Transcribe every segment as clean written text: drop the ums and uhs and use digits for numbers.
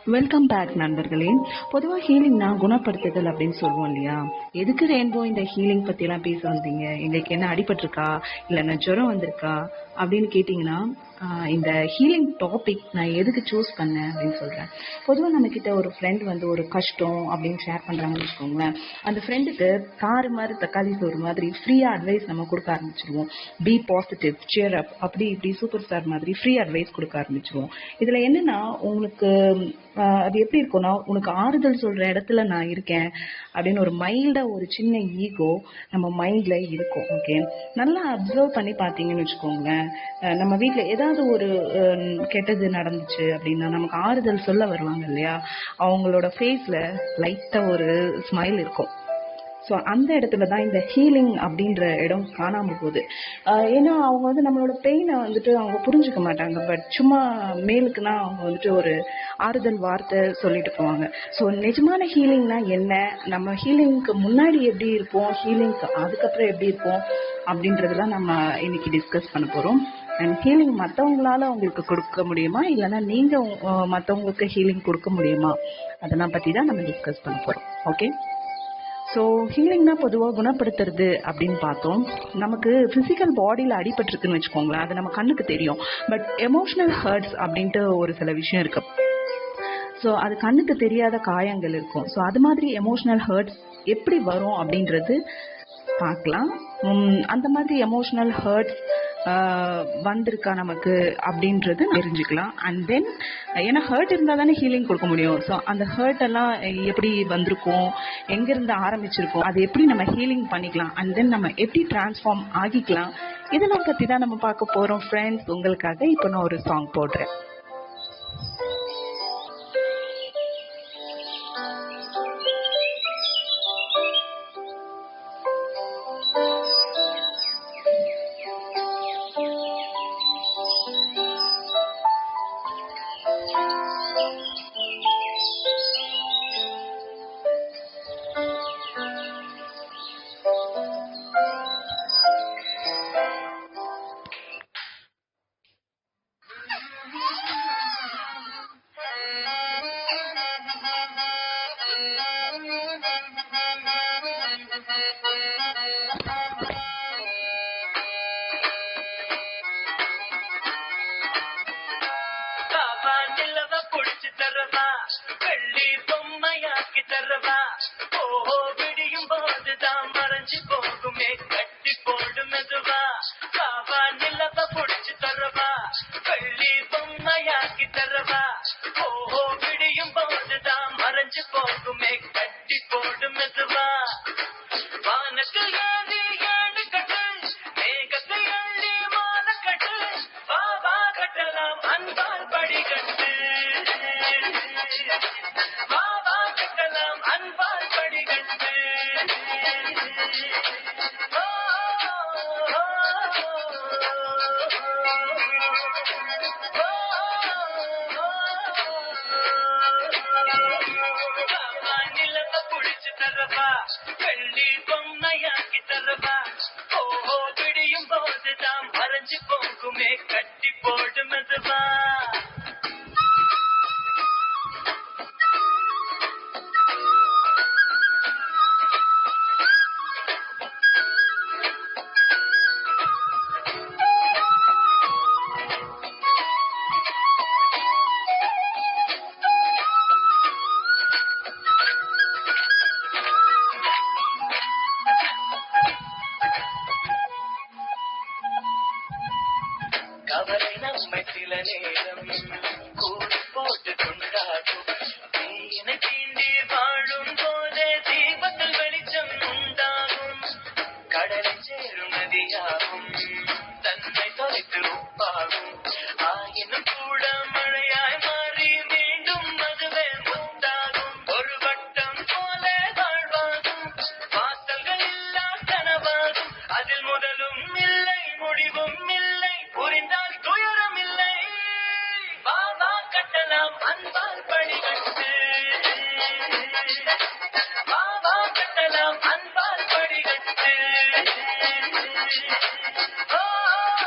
Welcome back நண்பர்களே. பொதுவாக ஹீலிங்னா குணப்படுத்துதல் அப்படின்னு சொல்லுவோம் இல்லையா? எதுக்கு ரெயின்போ இந்த ஹீலிங் பற்றிலாம் பேச வந்தீங்க? எங்களுக்கு என்ன அடிபட்டிருக்கா இல்லைன்னா ஜுரம் வந்திருக்கா அப்படின்னு கேட்டிங்கன்னா, இந்த ஹீலிங் டாபிக் நான் எதுக்கு சூஸ் பண்ணேன் அப்படின்னு சொல்கிறேன். பொதுவாக நம்மக்கிட்ட ஒரு ஃப்ரெண்ட் வந்து ஒரு கஷ்டம் அப்படின்னு ஷேர் பண்ணுறாங்கன்னு வச்சுக்கோங்களேன். அந்த ஃப்ரெண்டுக்கு தாறு மாதிரி தக்காளி சோறு மாதிரி ஃப்ரீயாக அட்வைஸ் நம்ம கொடுக்க ஆரம்பிச்சிருவோம். பி பாசிட்டிவ், சியர் அப், அப்படி இப்படி சூப்பர் ஸ்டார் மாதிரி ஃப்ரீ அட்வைஸ் கொடுக்க ஆரம்பிச்சிருவோம். இதில் என்னென்னா உங்களுக்கு அது எப்படி இருக்கும்னா, உனக்கு ஆறுதல் சொல்கிற இடத்துல நான் இருக்கேன் அப்படின்னு ஒரு மைல்டாக ஒரு சின்ன ஈகோ நம்ம மைண்டில் இருக்கும். ஓகே, நல்லா அப்சர்வ் பண்ணி பார்த்தீங்கன்னு வச்சுக்கோங்களேன். நம்ம வீட்டில் ஏதாவது ஒரு கெட்டது நடந்துச்சு அப்படின்னா நமக்கு ஆறுதல் சொல்ல வருவாங்க இல்லையா? அவங்களோட ஃபேஸில் லைட்டாக ஒரு ஸ்மைல் இருக்கும். ஸோ அந்த இடத்துல தான் இந்த ஹீலிங் அப்படின்ற இடம் காணாமல் போகுது. ஏன்னா அவங்க வந்து நம்மளோட பெயினை வந்துட்டு அவங்க புரிஞ்சுக்க மாட்டாங்க. பட் சும்மா மேலுக்குன்னா அவங்க வந்துட்டு ஒரு ஆறுதல் வார்த்தை சொல்லிட்டு போவாங்க. ஸோ நிஜமான ஹீலிங்னா என்ன, நம்ம ஹீலிங்க்கு முன்னாடி எப்படி இருப்போம், ஹீலிங்க்கு அதுக்கப்புறம் எப்படி இருப்போம் அப்படின்றதெல்லாம் நம்ம இன்னைக்கு டிஸ்கஸ் பண்ண போகிறோம். அண்ட் ஹீலிங் மற்றவங்களால உங்களுக்கு கொடுக்க முடியுமா, இல்லைன்னா நீங்கள் மற்றவங்களுக்கு ஹீலிங் கொடுக்க முடியுமா, அதெல்லாம் பற்றி தான் நம்ம டிஸ்கஸ் பண்ண போகிறோம். ஓகே, ஸோ ஹீலிங்னா பொதுவாக குணப்படுத்துறது அப்படின்னு பார்த்தோம். நமக்கு ஃபிசிக்கல் பாடியில் அடிபட்டுருக்குன்னு வச்சுக்கோங்களேன், அது நம்ம கண்ணுக்கு தெரியும். பட் எமோஷ்னல் ஹர்ட்ஸ் அப்படின்ட்டு ஒரு சில விஷயம் இருக்கு. ஸோ அது கண்ணுக்கு தெரியாத காயங்கள் இருக்கும். ஸோ அது மாதிரி எமோஷ்னல் ஹர்ட்ஸ் எப்படி வரும் அப்படின்றது பார்க்கலாம். அந்த மாதிரி எமோஷ்னல் ஹர்ட்ஸ் வந்திருக்கா நமக்கு அப்படின்றது தெரிஞ்சுக்கலாம். அண்ட் தென் ஏன்னா ஹர்ட் இருந்தால் தானே ஹீலிங் கொடுக்க முடியும். ஸோ அந்த ஹர்ட் எல்லாம் எப்படி வந்திருக்கும், எங்கேருந்து ஆரம்பிச்சிருக்கோம், அது எப்படி நம்ம ஹீலிங் பண்ணிக்கலாம், அண்ட் தென் நம்ம எப்படி டிரான்ஸ்ஃபார்ம் ஆகிக்கலாம், இதெல்லாம் பற்றி தான் நம்ம பார்க்க போகிறோம். ஃப்ரெண்ட்ஸ், உங்களுக்காக இப்போ நான் ஒரு சாங் போடுறேன். வெள்ளி பொம்மையாக்கி தரவா, ஓஹோ விடியும் போதுதான் மறைஞ்சு போகுமே கட்டி போடு மெதுவா. பாவா நிலவ புடிச்சு தரவா, வெள்ளி பொம்மையாக்கி தரவா, ஓஹோ விடியும் போதுதான் மறைஞ்சு போகுமே கட்டி போடு மெதுவா. வானத்தில் ஏறி ஏழு கட்டு, மேகத்தை அள்ளி மால கட்டு, பாவா கட்டலாம் அன்பால் படிகட்டு, பாவா கட்டலாம் அன்பால் படிகட்டு. நிலவ புடிச்சு தரவா, வெள்ளி பொம்மையாக்கி தரவா, ஓஹோ விடியும் போதுதான் மறைஞ்சு போகுமே கட்டி போடு மெதுவா. கவலை நம்மை சில நேரம் கூறு போட்டு கொண்டாடும். தீயினை தீண்டி வாழும் போதே தீபத்தில் வெளிச்சம் உண்டாகும். கடலை சேரும் நதியாகும், தன்னை தொலைத்து உப்பாகும். ஆயினும் கூட மழையாய் மாறி மீண்டும் அதுவே முத்தாகும். ஒரு வட்டம் போல வாழ்வாகும், வாசல்கள் இல்லா கனவாகும். அதில் முதலும் இல்லை முடிவும் இல்லை, புரிந்தால் துயரம் இல்லை. பாவா கட்டலாம் அன்பால் படிகட்டு, பாவா கட்டலாம் அன்பால் படிகட்டு. Oh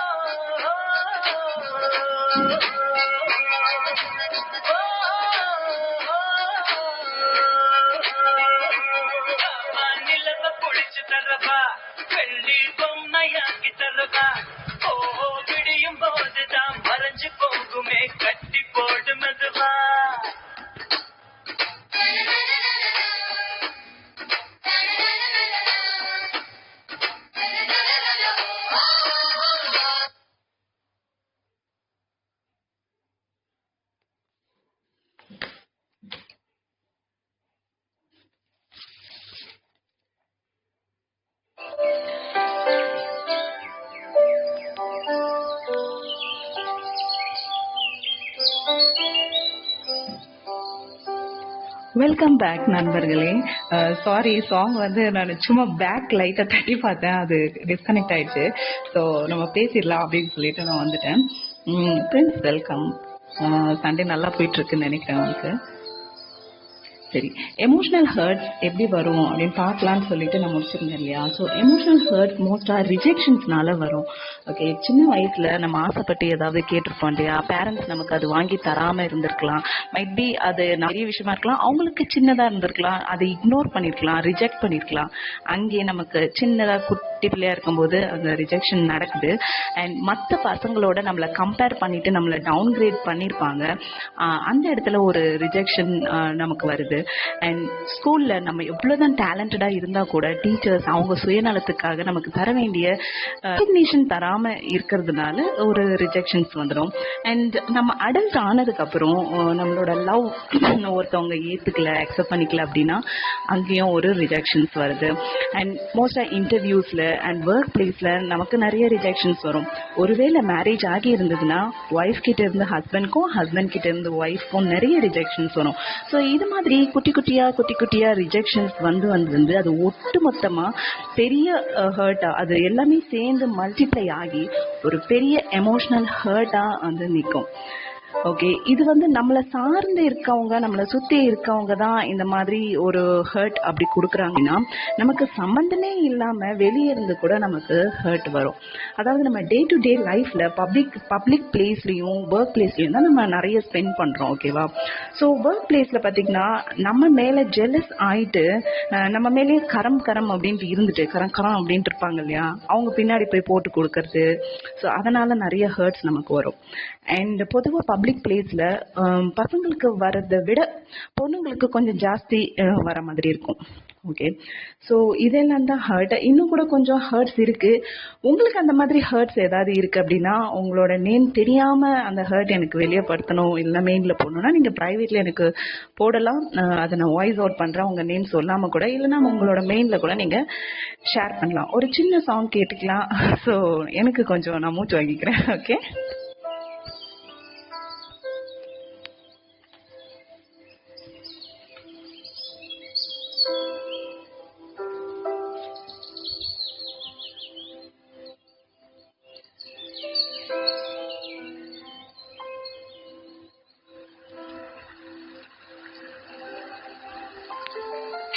நிலவ புடிச்சு தரவா, வெள்ளி பொம்மையாக்கி தரவா, ஓஹோ விடியும் போதுதான் மறைஞ்சு போகுமே கட்டி போடு மெதுவா. வெல்கம் பேக் நண்பர்களே. சாரி, சாங் வந்து நான் சும்மா பேக் லைட்டை தட்டி பார்த்தேன், அது டிஸ்கனெக்ட் ஆயிடுச்சு. ஸோ நம்ம பேசிடலாம் அப்படின்னு சொல்லிட்டு நான் வந்துட்டேன். Prince welcome. சண்டே நல்லா போயிட்டு இருக்குன்னு நினைக்கிறேன் உங்களுக்கு. சரி, எமோஷனல் ஹர்ட்ஸ் எப்படி வரும் அப்படின்னு பார்க்கலான்னு சொல்லிட்டு நான் முடிச்சிருந்தேன் இல்லையா. ஸோ எமோஷனல் ஹர்ட்ஸ் மோஸ்ட்டாக ரிஜெக்ஷன்ஸ்னால வரும். ஓகே, சின்ன வயசுல நம்ம ஆசைப்பட்டு ஏதாவது கேட்டிருப்போம் இல்லையா, பேரண்ட்ஸ் நமக்கு அது வாங்கி தராம இருந்திருக்கலாம். மைட் பி அது நிறைய விஷயமா இருக்கலாம், அவங்களுக்கு சின்னதா இருந்திருக்கலாம், அதை இக்னோர் பண்ணிருக்கலாம், ரிஜெக்ட் பண்ணிருக்கலாம். அங்கே நமக்கு சின்னதா குட்டி பிள்ளையா இருக்கும்போது அந்த ரிஜெக்ஷன் நடக்குது. அண்ட் மற்ற பசங்களோட நம்மளை கம்பேர் பண்ணிட்டு நம்மளை டவுன் கிரேட் பண்ணியிருப்பாங்க. அந்த இடத்துல ஒரு ரிஜெக்ஷன் நமக்கு வருது. அண்ட் ஸ்கூல்ல நம்ம எவ்வளவுதான் டேலண்டடா இருந்தா கூட டீச்சர்ஸ் அவங்க சுயநலத்துக்காக நமக்கு தர வேண்டிய ரெகக்னிஷன் தராம இருக்கிறதுனால ஒரு ரிஜெக்ஷன்ஸ் வந்துடும். அண்ட் நம்ம அடல்ட் ஆனதுக்கு அப்புறம் நம்மளோட லவ் ஒருத்தவங்க ஏத்துக்கல, அக்செப்ட் பண்ணிக்கல அப்படின்னா அங்கேயும் ஒரு ரிஜெக்ஷன்ஸ் வருது. அண்ட் மோஸ்டா இன்டர்வியூஸ்ல அண்ட் ஒர்க் பிளேஸ்ல நமக்கு நிறைய ரிஜெக்ஷன்ஸ் வரும். ஒருவேளை மேரேஜ் ஆகி இருந்ததுன்னா ஒய்ஃப் கிட்ட இருந்து ஹஸ்பண்ட்க்கும், ஹஸ்பண்ட் கிட்ட இருந்து ஒய்ஃப்க்கும் நிறைய ரிஜெக்ஷன்ஸ் வரும். ஸோ இது மாதிரி குட்டி குட்டியா ரிஜெக்ஷன்ஸ் வந்து அது ஒட்டு மொத்தமா பெரிய ஹர்ட்டா, அது எல்லாமே சேர்ந்து மல்டிப்ளை ஆகி ஒரு பெரிய எமோஷனல் ஹர்ட்டா வந்து நிற்கும். ஓகே, இது வந்து நம்மளை சார்ந்து இருக்கவங்க, நம்மளை சுற்றி இருக்கவங்க தான் இந்த மாதிரி ஒரு ஹர்ட் அப்படி கொடுக்குறாங்கன்னா நமக்கு சம்மந்தமே இல்லாமல் வெளியே இருந்து கூட நமக்கு ஹர்ட் வரும். அதாவது நம்ம டே டு டே லைஃப்பில் பப்ளிக் பிளேஸ்லையும் ஒர்க் பிளேஸ்லையும் தான் நம்ம நிறைய ஸ்பெண்ட் பண்ணுறோம். ஓகேவா? ஸோ ஒர்க் பிளேஸில் பார்த்திங்கன்னா நம்ம மேலே ஜெலஸ் ஆகிட்டு நம்ம மேலேயே கரம் அப்படின்ட்டு இருந்துட்டு கரம் அப்படின்ட்டு இருப்பாங்க இல்லையா, அவங்க பின்னாடி போய் போட்டு கொடுக்கறது. ஸோ அதனால் நிறைய ஹர்ட்ஸ் நமக்கு வரும். அண்ட் பொதுவாக பப்ளிக் பிளேஸில் பசங்களுக்கு வரதை விட பொண்ணுங்களுக்கு கொஞ்சம் ஜாஸ்தி வர மாதிரி இருக்கும். ஓகே, ஸோ இதெல்லாம் தான் ஹர்ட். இன்னும் கூட கொஞ்சம் ஹர்ட்ஸ் இருக்குது. உங்களுக்கு அந்த மாதிரி ஹர்ட்ஸ் ஏதாவது இருக்குது அப்படின்னா உங்களோட நேம் தெரியாமல் அந்த ஹர்ட் எனக்கு வெளியேப்படுத்தணும் இல்லை மெயினில் போடணும்னா நீங்கள் ப்ரைவேட்டில் எனக்கு போடலாம். அதை நான் வாய்ஸ் அவுட் பண்ணுறேன், உங்கள் நேம் சொல்லாமல் கூட, இல்லைனா உங்களோட மெயினில் கூட நீங்கள் ஷேர் பண்ணலாம். ஒரு சின்ன சாங் கேட்டுக்கலாம். ஸோ எனக்கு கொஞ்சம் நான் மூச்சு வாங்கிக்கிறேன். Okay.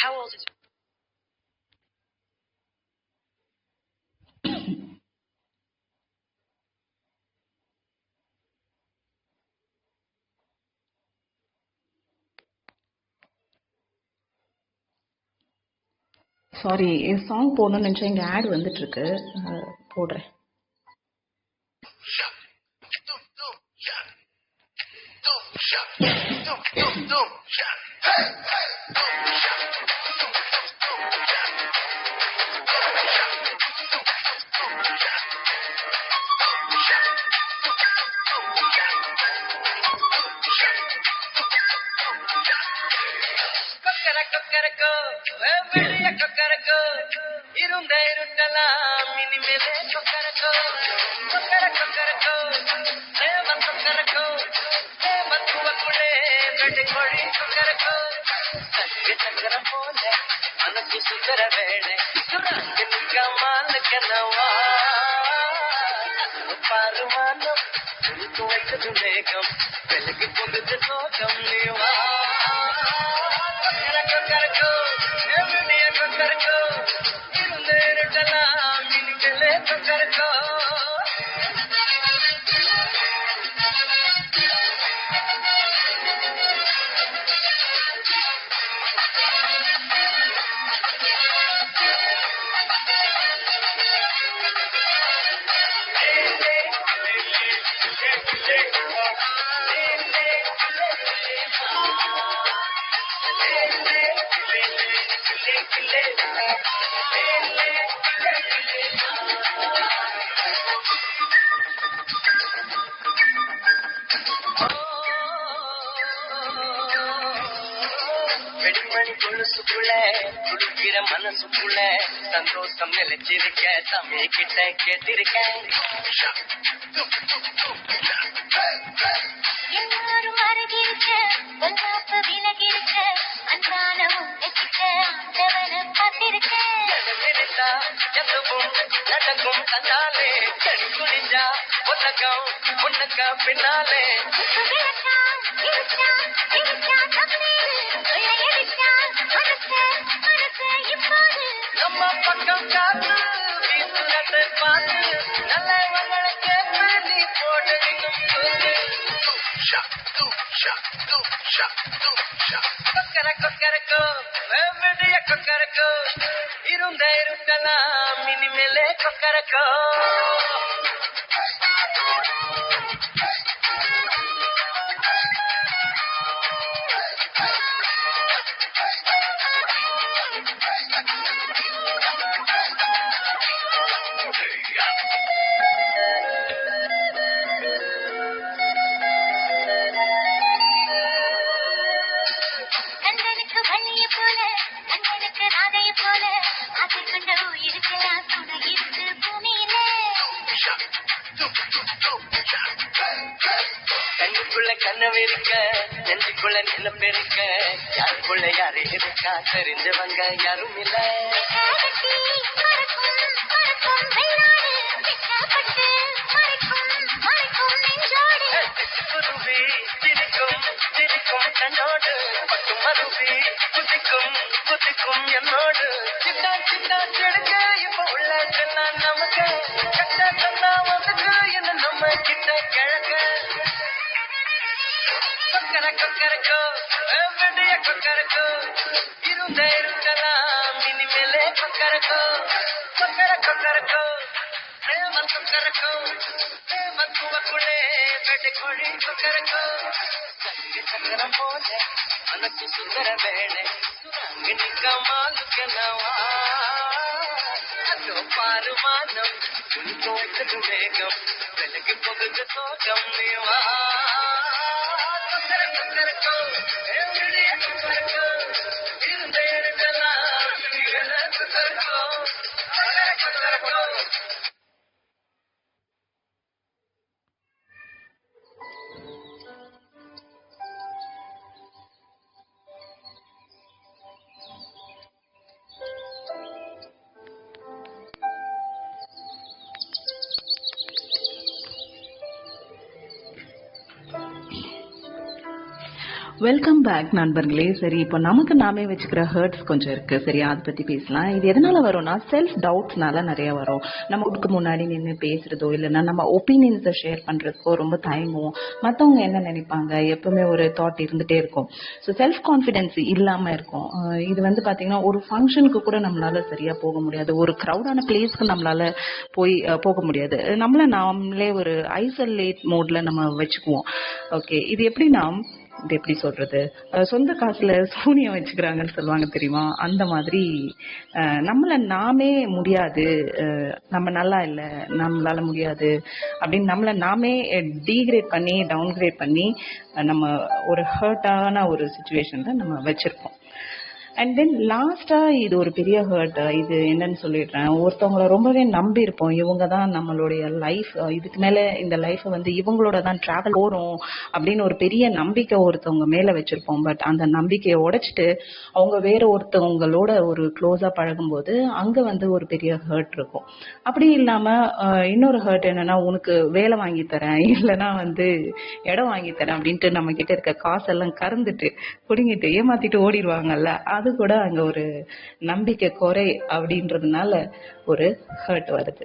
How old is sorry, song போடணும்னு நினச்சா இங்கே ஆட் வந்துட்டு இருக்கு, போடுறேன். கொக்கரக்கோ வெளிய கொக்கரக்கோ இருந்த இருக்கலாம் இனிமேலே கொக்கரக்கோ கொக்கரக்கோ ஏமன் கொக்கரக்கோ ஏமன் குவக்குளே வெடி மொழி கொக்கரக்கோ சங்க சக்கரம் போல மனசு சுந்தர வேளை சுரங்கு நிற்கமான கனவா பாருமானம் வைத்தது மேகம் வெளுக்கு பொங்குது சோகம் நீவா கொக்கரக்கோ எவ்வளிய கொக்கரக்கோ இருந்த இருட்டலாம் இனிமேலே கொக்கரக்கோ தவிர மனசுக்குள்ள சந்தோஷம் நிலைச்சிருக்க தம்பி கிட்ட கேட்டிருக்கேன். எல்லாரும் அருகிருக்க பொல்லாப்பு விலகிருக்க அன்பான உங்ககிட்ட ஆண்டவனை பார்த்திருக்க. நினைத்தா எதுவும் நடக்கும் தன்னாலே கண் குனிஞ்சா உலகம் உனக்கு பின்னாலே. விழிச்சா விழிச்சா விழிச்சா தம்பேரு கொள்ளையடிச்சா மனசு மனசு இப்போது நம்ம பக்கம் காத்து வீசுறதை பார்த்து நல்லவங்களை கேட்டு நீ போட்டு இன்னும் சொல்லு. கொக்கரக்கோ விடிய கொக்கரக்கோ இருந்த இருக்கலாம் இனிமேலே கொக்கரக்கோ. கண்ணனுக்கு வள்ளிய போல கண்ணனுக்கு ராதைய போல ஆசை கொண்ட உயிருக்கெல்லாம் துணை இருக்கு பூமியில. கண்ணுக்குள்ள கனவிருக்க நெஞ்சுக்குள்ள நிலப்பெருக்க யாருக்குள்ள யாரு இருக்கா தெரிஞ்சவங்க யாரும் இல்ல. கட்டி மறக்கும் மறக்கும் வெள்ளாடு வெட்டப்பட்டு மறைக்கும் மறைக்கும் நெஞ்சோடு. குருவி சிரிக்கும் சிரிக்கும் கண்ணோடு பட்டு மருவி குதிக்கும் குதிக்கும் என்னோடு. சின்ன சின்ன செடுக்க இப்ப உள்ள நான் நமக்கு கட்ட தந்தா வந்துக்கு என்ன நம்ம கிட்ட கிழக்க. கொக்கரக்கோ விடிய கொக்கரக்கோ இருந்த இருக்கலாம் இனிமேலே கொக்கரக்கோ. கொக்கரக்கோ பிரேம கொக்கரக்கோ பிரேம துவக்குள்ளே வேட்டை கோழி கொக்கரக்கோ. சக்கரம் போல மனசு சுந்தர வேளை சுரங்கினிக்க மாலுக்கெனவா அதோ பாரு மானம் உனக்கு வைத்தது வேகம் விலகி போகுது சோகம் நீவா. கொக்கரக்கோ விடிய கொக்கரக்கோ இருந்த இருக்கலாம் இனிமேலே கொக்கரக்கோ. கொக்கரக்கோ வெல்கம் பேக் நண்பர்களே. சரி, இப்போ நமக்கு நாமே வச்சுக்கிற ஹர்ட்ஸ் கொஞ்சம் இருக்கு. சரியா, அதை பத்தி பேசலாம். இது எதனால வரும்னா செல்ஃப் டவுட்ஸ்னால நிறைய வரும். நமக்கு முன்னாடி நின்று பேசுறதோ இல்லைன்னா நம்ம ஒப்பீனியன்ஸை ஷேர் பண்றதுக்கோ ரொம்ப தயங்குவோம். மற்றவங்க என்ன நினைப்பாங்க எப்பவுமே ஒரு தாட் இருந்துட்டே இருக்கும். ஸோ செல்ஃப் கான்ஃபிடென்ஸ் இல்லாம இருக்கும். இது வந்து பாத்தீங்கன்னா ஒரு ஃபங்க்ஷனுக்கு கூட நம்மளால சரியா போக முடியாது. ஒரு க்ரௌடான பிளேஸ்க்கு நம்மளால போக முடியாது. நாமளே ஒரு ஐசோலேட் மோட்ல நம்ம வச்சுக்குவோம். ஓகே, இது எப்படின்னா இது எப்படி சொல்றது, சொந்த காசுல சூனியம் வச்சுக்கிறாங்கன்னு சொல்லுவாங்க தெரியுமா? அந்த மாதிரி நம்மள நாமே முடியாது, நம்ம நல்லா இல்லை, நம்மளால முடியாது அப்படின்னு நம்மள நாமே டீக்ரேட் பண்ணி டவுன்கிரேட் பண்ணி நம்ம ஒரு ஹர்ட்டான ஒரு சுச்சுவேஷன்ல நம்ம வச்சிருப்போம். அண்ட் தென் லாஸ்டா இது ஒரு பெரிய ஹர்ட். இது என்னன்னு சொல்லிடுறேன். ஒருத்தவங்களை ரொம்பவே நம்பி இருப்போம். இவங்க தான் நம்மளுடைய லைஃப், இதுக்கு மேல இந்த லைஃப் வந்து இவங்களோட தான் டிராவல் போறோம் அப்படின்னு ஒரு பெரிய நம்பிக்கை ஒருத்தவங்க மேல வச்சிருப்போம். பட் அந்த நம்பிக்கையை உடைச்சிட்டு அவங்க வேற ஒருத்தவங்களோட ஒரு க்ளோஸா பழகும்போது அங்க வந்து ஒரு பெரிய ஹர்ட் இருக்கும். அப்படி இல்லாம இன்னொரு ஹர்ட் என்னன்னா, உனக்கு வேலை வாங்கி தரேன் இல்லைன்னா வந்து இடம் வாங்கி தரேன் அப்படின்ட்டு நம்ம கிட்ட இருக்க காசெல்லாம் கறந்துட்டு குடிங்கிட்டு ஏமாத்திட்டு ஓடிடுவாங்கல்ல. அது கூட அங்க ஒரு நம்பிக்கை குறை அப்படின்றதுனால ஒரு ஹர்ட் வருது.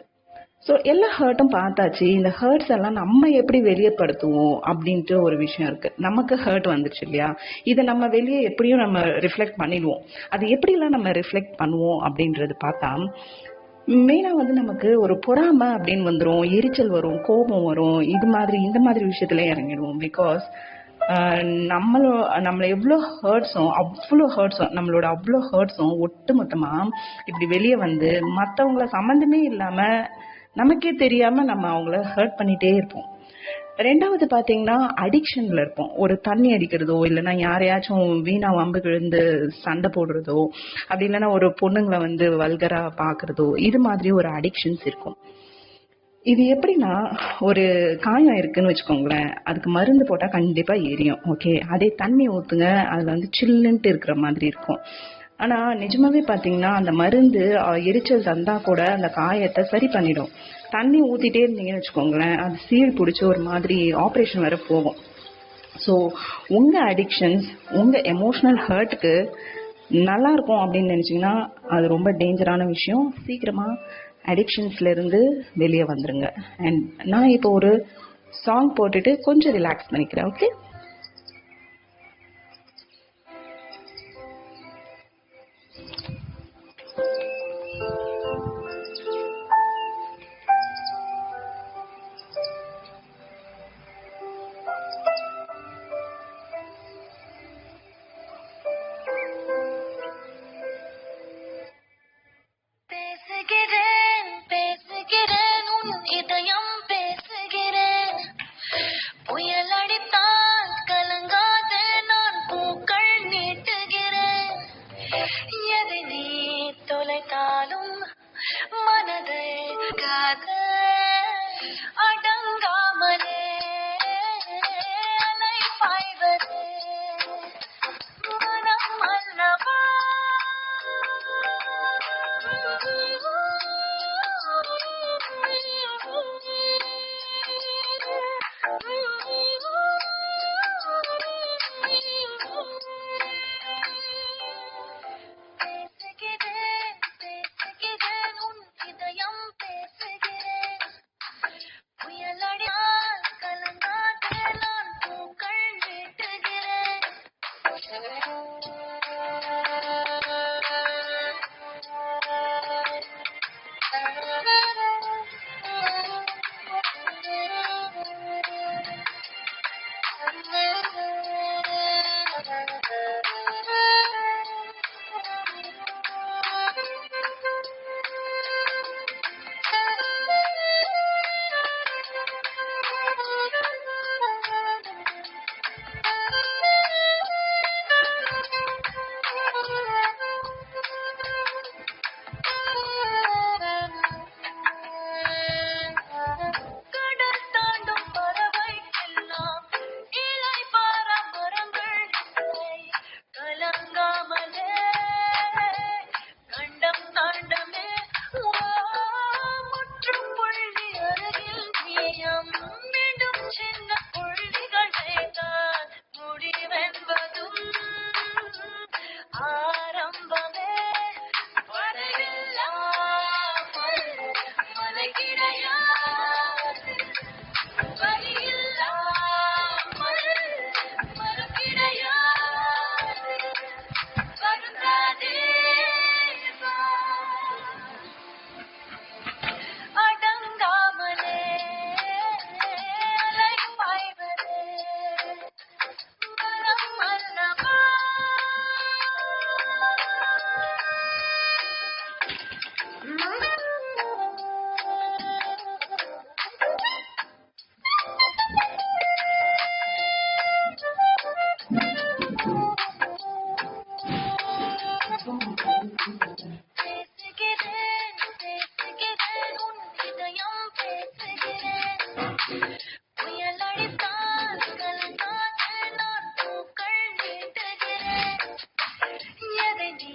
ஸோ எல்லா ஹர்ட்டும் பார்த்தாச்சு. இந்த ஹர்ட்ஸ் எல்லாம் நம்ம எப்படி வெளியப்படுத்துவோம் அப்படின்ட்டு ஒரு விஷயம் இருக்கு. நமக்கு ஹர்ட் வந்துச்சு இல்லையா, இதை நம்ம வெளியே எப்படியும் நம்ம ரிஃப்ளெக்ட் பண்ணிடுவோம். அது எப்படிலாம் நம்ம ரிஃப்ளெக்ட் பண்ணுவோம் அப்படின்றது பார்த்தா, மெயினா வந்து நமக்கு ஒரு பொறாமை அப்படின்னு வந்துடும், எரிச்சல் வரும், கோபம் வரும், இந்த மாதிரி விஷயத்துல இறங்கிடுவோம். பிகாஸ் நம்மள எவ்வளோ ஹர்ட்ஸும் நம்மளோட அவ்வளோ ஹர்ட்ஸும் ஒட்டு மொத்தமா இப்படி வெளியே வந்து மற்றவங்கள சம்மந்தமே இல்லாம நமக்கே தெரியாம நம்ம அவங்கள ஹர்ட் பண்ணிட்டே இருப்போம். ரெண்டாவது பாத்தீங்கன்னா அடிக்ஷன்ல இருப்போம். ஒரு தண்ணி அடிக்கிறதோ, இல்லைன்னா யாரையாச்சும் வீணா வம்பு கிழந்து சண்டை போடுறதோ, அப்படி இல்லைன்னா ஒரு பொண்ணுங்களை வந்து வல்கரா பாக்குறதோ, இது மாதிரி ஒரு அடிக்ஷன்ஸ் இருக்கும். இது எப்படின்னா, ஒரு காயம் இருக்குன்னு வச்சுக்கோங்களேன், அதுக்கு மருந்து போட்டா கண்டிப்பா எரியும். ஓகே, அதே தண்ணி ஊத்துங்க, அதுல வந்து சில்லுன்ட்டு இருக்கிற மாதிரி இருக்கும். ஆனா நிஜமாவே பாத்தீங்கன்னா அந்த மருந்து எரிச்சல் தந்தா கூட அந்த காயத்தை சரி பண்ணிடும். தண்ணி ஊத்திட்டே இருந்தீங்கன்னு வச்சுக்கோங்களேன், அது சீழ் பிடிச்சி ஒரு மாதிரி ஆப்ரேஷன் வர போகும். ஸோ உங்க அடிக்ஷன்ஸ் உங்க எமோஷனல் ஹர்ட்டுக்கு நல்லா இருக்கும் அப்படின்னு நினைச்சீங்கன்னா அது ரொம்ப டேஞ்சரான விஷயம். சீக்கிரமா அடிக்ஷன்ஸ்ல இருந்து வெளியே வந்துருங்க. அண்ட் நான் இப்போ ஒரு சாங் போட்டுட்டு கொஞ்சம் ரிலாக்ஸ் பண்ணிக்கிறேன். ஓகே. பேசுகிறேன் பேசுகிறேன் உன் இதயம் பேசுகிறேன். புயல் அடித்தால் கலங்காது நான் பூக்கள் நீட்டுகிறேன். எதை நீ தொலைத்தாலும் மனதை காத அடங்காமலே அலை பாய்வது மனம் அல்லவா. பேசுகிறேன் பேசுகிறேன் உன் இதயம் பேசுகிறேன். புயலடியால் கலங்காதே நான் பூக்கள் நீட்டுகிறேன். கடல் தாண்டும் பறவை எல்லாம் இலை பார மரங்கள் இல்லை. கலங்காமலே கண்டம் தாண்டமே முற்றுப்புள்ளி அருகில் நீயம் மீண்டும் சின்ன புள்ளிகள் வைத்தான் முடிவென்பதும் ஆரம்பமே. படையில்லாமல் மலை கிடையாது, வலியில்லாமல் மரம் கிடையாது. வருந்தாதே வா, அடங்காமலே அலை பாய்வது மரம் அல்லவா. பேசுகிறேன் பேசுகிறேன் உன் இதயம் பேசுகிறேன். புயல் அடித்தால் கலங்காது நான் பூக்கள் நீட்டுகிறேன். எதை நீ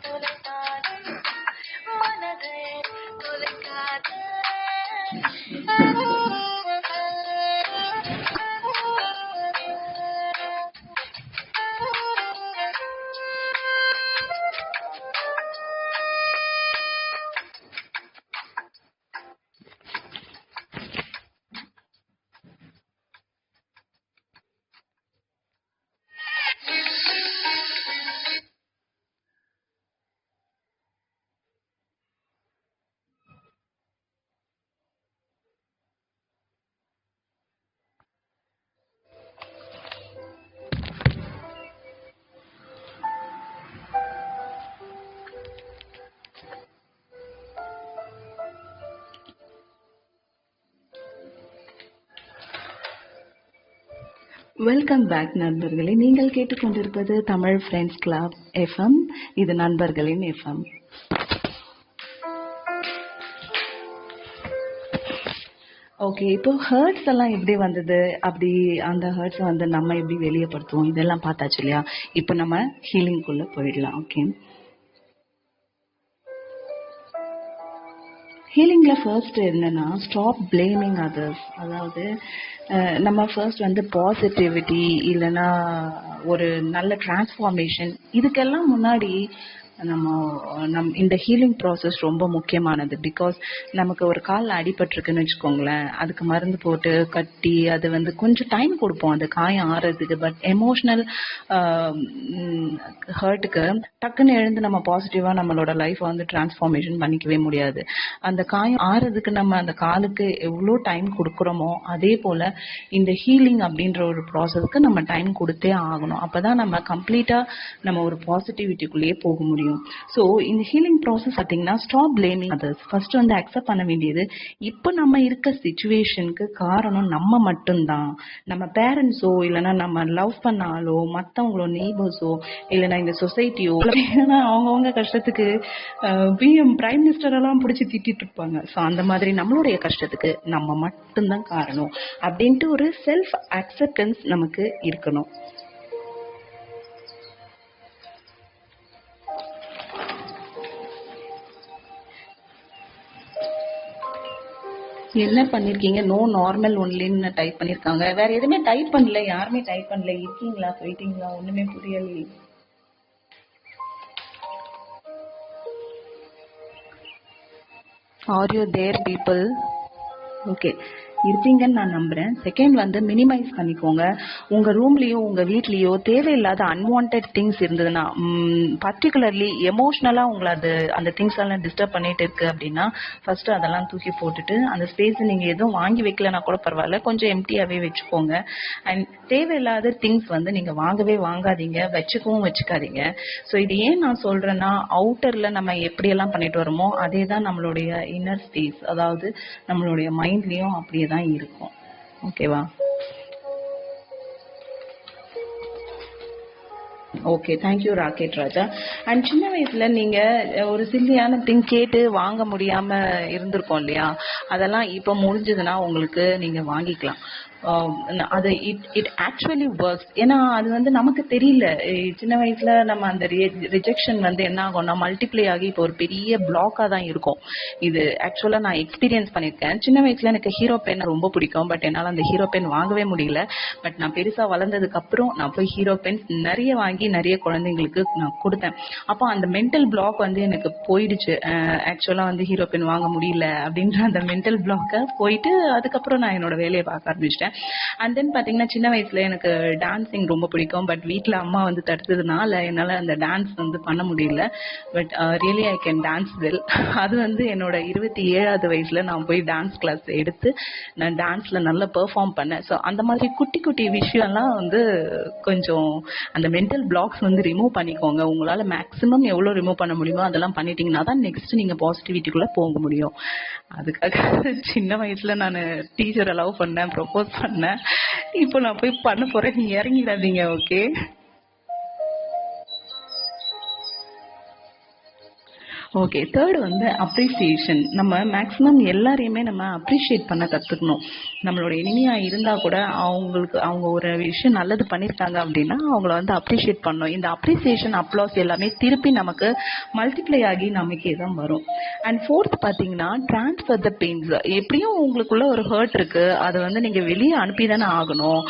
தொலைத்தாலும் மனதை தொலைக்காது. வெல்கம் பேக் நண்பர்களே. நீங்கள் கேட்டுக்கொண்டிருப்பது தமிழ் ஃப்ரெண்ட்ஸ் கிளப் எஃப்எம். இது நண்பர்களின் எஃப்எம். ஓகே, இப்போ ஹர்ட்ஸ் எல்லாம் எப்படி வந்தது, அப்படி அந்த ஹர்ட்ஸ் வந்து நம்ம எப்படி வெளியப்படுத்துவோம், இதெல்லாம் பார்த்தாச்சு இல்லையா? இப்போ நம்ம ஹீலிங்குள்ள போயிடலாம். ஓகே, ஹீலிங்ல ஃபர்ஸ்ட் என்னன்னா ஸ்டாப் பிளேமிங் அதர்ஸ். அதாவது நம்ம ஃபர்ஸ்ட் வந்து பாசிட்டிவிட்டி இல்லைன்னா ஒரு நல்ல டிரான்ஸ்ஃபார்மேஷன், இதுக்கெல்லாம் முன்னாடி இந்த ஹீலிங் ப்ராசஸ் ரொம்ப முக்கியமானது. பிகாஸ் நமக்கு ஒரு காலில் அடிபட்டிருக்குன்னு வச்சுக்கோங்களேன், அதுக்கு மருந்து போட்டு கட்டி அது வந்து கொஞ்சம் டைம் கொடுப்போம் அந்த காயம் ஆறதுக்கு. பட் எமோஷ்னல் ஹர்ட்டுக்கு டக்குன்னு எழுந்து நம்ம பாசிட்டிவாக நம்மளோட லைஃப்பை வந்து டிரான்ஸ்ஃபார்மேஷன் பண்ணிக்கவே முடியாது. அந்த காயம் ஆறதுக்கு நம்ம அந்த காலுக்கு எவ்வளோ டைம் கொடுக்குறோமோ அதே போல் இந்த ஹீலிங் அப்படின்ற ஒரு ப்ராசஸ்க்கு நம்ம டைம் கொடுத்தே ஆகணும். அப்போ தான் நம்ம கம்ப்ளீட்டாக நம்ம ஒரு பாசிட்டிவிட்டிக்குள்ளேயே போக முடியும். ஸோ இந்த ஹீலிங் ப்ராசஸ் பார்த்தீங்கன்னா ஸ்டாப் பிளேமிங் அதர்ஸ். ஃபர்ஸ்ட் வந்து அக்செப்ட் பண்ண வேண்டியது, இப்போ நம்ம இருக்க சிச்சுவேஷனுக்கு காரணம் நம்ம மட்டும்தான். நம்ம பேரண்ட்ஸோ இல்லைன்னா நம்ம லவ் பண்ண ஆளோ மற்றவங்களோ நெய்பர்ஸோ இல்லைன்னா இந்த சொசைட்டியோ இல்லைன்னா அவங்கவுங்க கஷ்டத்துக்கு பிஎம் பிரைம் மினிஸ்டர் எல்லாம் பிடிச்சி திட்டிட்டு இருப்பாங்க. ஸோ அந்த மாதிரி நம்மளுடைய கஷ்டத்துக்கு நம்ம மட்டும்தான் காரணம் அப்படின்ட்டு ஒரு செல்ஃப் அக்செப்டன்ஸ் நமக்கு இருக்கணும். என்ன பண்ணிருக்கீங்க? நோ நார்மல் ஒன்லின்னு டைப் பண்ணிருக்காங்க. வேற எதுவுமே டைப் பண்ணல, யாருமே டைப் பண்ணல. இருக்கீங்களா, போயிட்டீங்களா, ஒண்ணுமே புரியலையே. Are you there people? Okay, இருப்பீங்கன்னு நான் நம்புறேன். செகண்ட் வந்து மினிமைஸ் பண்ணிக்கோங்க. உங்க ரூம்லயோ உங்க வீட்லயோ தேவையில்லாத அன்வான்ட் திங்ஸ் இருந்ததுன்னா, பர்டிகுலர்லி எமோஷ்னலா உங்களை அந்த திங்ஸ் எல்லாம் டிஸ்டர்ப் பண்ணிட்டு இருக்கு அப்படின்னா ஃபர்ஸ்ட் அதெல்லாம் தூக்கி போட்டுட்டு அந்த ஸ்பேஸ் நீங்க எதுவும் வாங்கி வைக்கலன்னா கூட பரவாயில்ல, கொஞ்சம் எம்டியாவே வச்சுக்கோங்க. அண்ட் தேவையில்லாத திங்ஸ் வந்து நீங்க வாங்காதீங்க, வச்சுக்கவும் வச்சுக்காதீங்க. ஸோ இது ஏன் நான் சொல்றேன்னா, அவுட்டர்ல நம்ம எப்படியெல்லாம் பண்ணிட்டு வரோமோ அதே தான் நம்மளுடைய இன்னர் ஸ்பேஸ், அதாவது நம்மளுடைய மைண்ட்லயும் அப்படியே தான் இருக்கும். ஓகேவா? Okay, thank you rocket Raja. And சின்ன வயசுல நீங்க ஒரு சில்லியான திங் கேட்டு வாங்க முடியாம இருந்திருக்கோம் இல்லையா? அதெல்லாம் இப்ப முடிஞ்சதுன்னா உங்களுக்கு நீங்க வாங்கிக்கலாம். அது இட் ஆக்சுவலி ஒர்க்ஸ். ஏன்னா அது வந்து நமக்கு தெரியல. சின்ன வயசுல நம்ம அந்த ரிஜெக்ஷன் வந்து என்ன ஆகும்னா மல்டிப்ளை ஆகி இப்போ ஒரு பெரிய பிளாக்கா தான் இருக்கும். இது ஆக்சுவலா நான் எக்ஸ்பீரியன்ஸ் பண்ணியிருக்கேன். சின்ன வயசுல எனக்கு ஹீரோ பென் ரொம்ப பிடிக்கும். பட் என்னால் அந்த ஹீரோ பென் வாங்கவே முடியல. பட் நான் பெருசா வளர்ந்ததுக்கு அப்புறம் நான் போய் ஹீரோ பென்ஸ் நிறைய வாங்கி நிறைய குழந்தைங்களுக்கு நான் கொடுத்தேன். அப்போ அந்த மென்டல் பிளாக் வந்து எனக்கு போயிடுச்சு. ஆக்சுவலா வந்து ஹீரோ பென் வாங்க முடியல அப்படின்ற அந்த மென்டல் பிளாக்கை போயிட்டு அதுக்கப்புறம் நான் என்னோட வேலையை பார்க்க ஆரம்பிச்சிட்டேன். அண்ட் தென் பாத்தீங்கன்னா சின்ன வயசுல எனக்கு டான்சிங் ரொம்ப பிடிக்கும். பட் வீட்டுல அம்மா வந்து தடுத்ததுனால என்னால அந்த டான்ஸ் வந்து பண்ண முடியல. But really I can dance well. அது வந்து என்னோட 27வது வயசுல நான் போய் டான்ஸ் கிளாஸ் எடுத்து நான் டான்ஸ்ல நல்லா பெர்ஃபார்ம் பண்ணேன். ஸோ அந்த மாதிரி குட்டி குட்டி விஷயம்லாம் வந்து கொஞ்சம் அந்த மென்டல் பிளாக்ஸ் வந்து ரிமூவ் பண்ணிக்கோங்க. உங்களால மேக்ஸிமம் எவ்வளவு ரிமூவ் பண்ண முடியுமோ அதெல்லாம் பண்ணிட்டீங்கன்னா தான் நெக்ஸ்ட் நீங்க பாசிட்டிவிட்டிக்குள்ள போக முடியும். அதுக்காக சின்ன வயசுல நான் டீச்சரை லவ் பண்ணேன், ப்ரொபோஸ் பண்ணேன், இப்போ நான் போய் பண்ண போறேன், நீ இறங்கிடாதீங்க. Okay, okay. தேர்ட் வந்து அப்ரிசியேஷன். நம்ம மேக்ஸிமம் எல்லாரையுமே நம்ம அப்ரிஷியேட் பண்ண கற்றுக்கணும். நம்மளோட இனிமையா இருந்தால் கூட அவங்க ஒரு விஷயம் நல்லது பண்ணியிருக்காங்க அப்படின்னா அவங்கள வந்து அப்ரிஷியேட் பண்ணணும். இந்த அப்ரிசியேஷன் அப்ளாஸ் எல்லாமே திருப்பி நமக்கு மல்டிப்ளை ஆகி நமக்கே தான் வரும். அண்ட் ஃபோர்த் பார்த்தீங்கன்னா ட்ரான்ஸ்ஃபர் த பெயின்ஸ். எப்படியும் உங்களுக்குள்ள ஒரு ஹர்ட் இருக்கு, அதை வந்து நீங்கள் வெளியே அனுப்பி தானே ஆகணும்.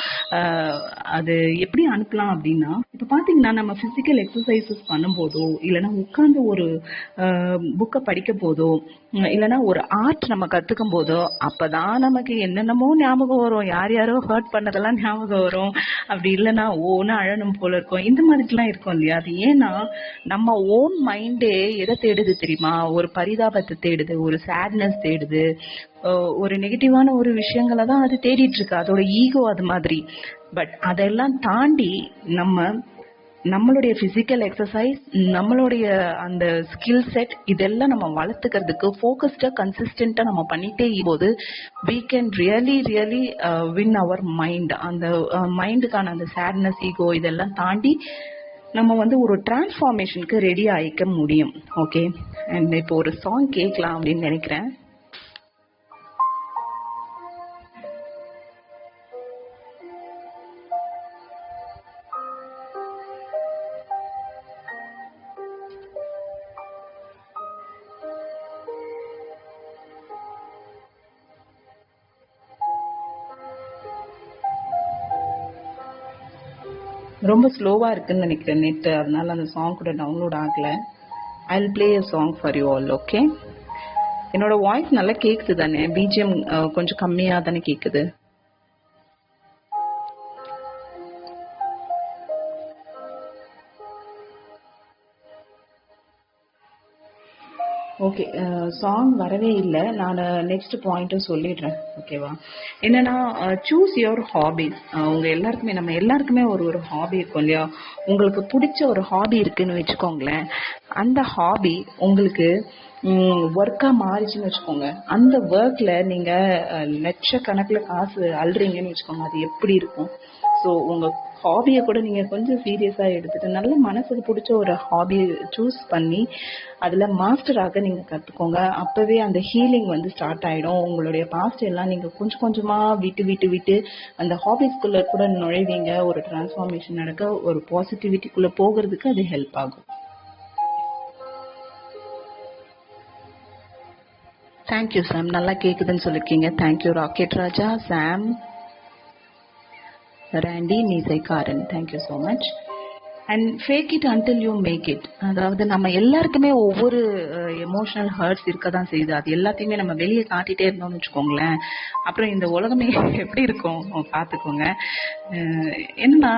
அது எப்படி அனுப்பலாம் அப்படின்னா, இப்போ பார்த்தீங்கன்னா நம்ம ஃபிசிக்கல் எக்ஸசைசஸ் பண்ணும்போதோ இல்லைன்னா உட்காந்து ஒரு புக்கை படிக்க போதோ இல்லைன்னா ஒரு ஆர்ட் நம்ம கத்துக்கும் போதோ அப்பதான் நமக்கு என்னென்னமோ ஞாபகம் வரும். யாரோ ஹர்ட் பண்ணதெல்லாம் ஞாபகம் வரும். அப்படி இல்லைன்னா ஓன்னு அழணும் போல இருக்கும். இந்த மாதிரிலாம் இருக்கும் இல்லையா? அது ஏன்னா நம்ம ஓன் மைண்டே எதை தேடுது தெரியுமா? ஒரு பரிதாபத்தை தேடுது, ஒரு சேட்னஸ் தேடுது, ஒரு நெகட்டிவான ஒரு விஷயங்களை தான் அது தேடிட்டு இருக்கு. அதோட ஈகோ அது மாதிரி. பட் அதெல்லாம் தாண்டி நம்ம நம்மளுடைய பிசிக்கல் எக்ஸசைஸ், நம்மளுடைய அந்த ஸ்கில் செட் இதெல்லாம் நம்ம வளர்த்துக்கிறதுக்கு ஃபோக்கஸ்டா கன்சிஸ்டன்டா நம்ம பண்ணிட்டே போது we can really win our mind. அந்த மைண்டுக்கான அந்த சேட்னஸ், ஈகோ இதெல்லாம் தாண்டி நம்ம வந்து ஒரு டிரான்ஸ்ஃபார்மேஷனுக்கு ரெடி ஆயிக்க முடியும். ஓகே, அண்ட் இப்போ ஒரு சாங் கேட்கலாம் அப்படின்னு நினைக்கிறேன். ரொம்ப ஸ்லோவா இருக்குன்னு நினைக்கிறேன் நெட், அதனால அந்த சாங் கூட டவுன்லோட் ஆகல. I will play a song for you all. Okay, என்னோட வாய்ஸ் நல்லா கேக்குது தானே? பிஜிஎம் கொஞ்சம் கம்மியா தானே கேக்குது? ஓகே, சாங் வரவே இல்லை. நான் நெக்ஸ்ட் பாயிண்ட்டும் சொல்லிடுறேன். ஓகேவா? என்னன்னா, சூஸ் யுவர் ஹாபிஸ். உங்க எல்லாருக்குமே, நம்ம எல்லாருக்குமே ஒரு ஹாபி இருக்கும் இல்லையா? உங்களுக்கு பிடிச்ச ஒரு ஹாபி இருக்குன்னு வச்சுக்கோங்களேன். அந்த ஹாபி உங்களுக்கு ஒர்க்கா மாறிச்சுன்னு வச்சுக்கோங்க. அந்த ஒர்க்ல நீங்க லட்சக்கணக்கில் காசு அல்றீங்கன்னு வச்சுக்கோங்க. அது எப்படி இருக்கும்? ஸோ உங்க ஹாபியை கூட நீங்க கொஞ்சம் சீரியஸா எடுத்துட்டு நல்ல மனசுக்கு பிடிச்ச ஒரு ஹாபியை சூஸ் பண்ணி அதுல மாஸ்டராக நீங்க கத்துக்கோங்க. அப்பவே அந்த ஹீலிங் வந்து ஸ்டார்ட் ஆயிடும். உங்களுடைய பாஸ்ட் எல்லாம் நீங்க கொஞ்சம் கொஞ்சமா விட்டு அந்த ஹாபிஸ்குள்ள கூட நுழைவீங்க. ஒரு டிரான்ஸ்ஃபார்மேஷன் நடக்க, ஒரு பாசிட்டிவிட்டிக்குள்ள போகிறதுக்கு அது ஹெல்ப் ஆகும். தேங்க்யூ சாம், நல்லா கேக்குதுன்னு சொல்லிருக்கீங்க. Thank you rocket Raja, Sam, Randy, மீசைக்காரன். Thank you so much. And fake it until you make it. அதாவது நம்ம எல்லாருக்குமே ஒவ்வொரு எமோஷனல் ஹர்ட்ஸ் இருக்க தான் செய்யுது. அது எல்லாத்தையுமே நம்ம வெளியே காட்டிட்டே இருந்தோம்னு வச்சுக்கோங்களேன், அப்புறம் இந்த உலகமே எப்படி இருக்கும் பார்த்துக்கோங்க. என்னன்னா,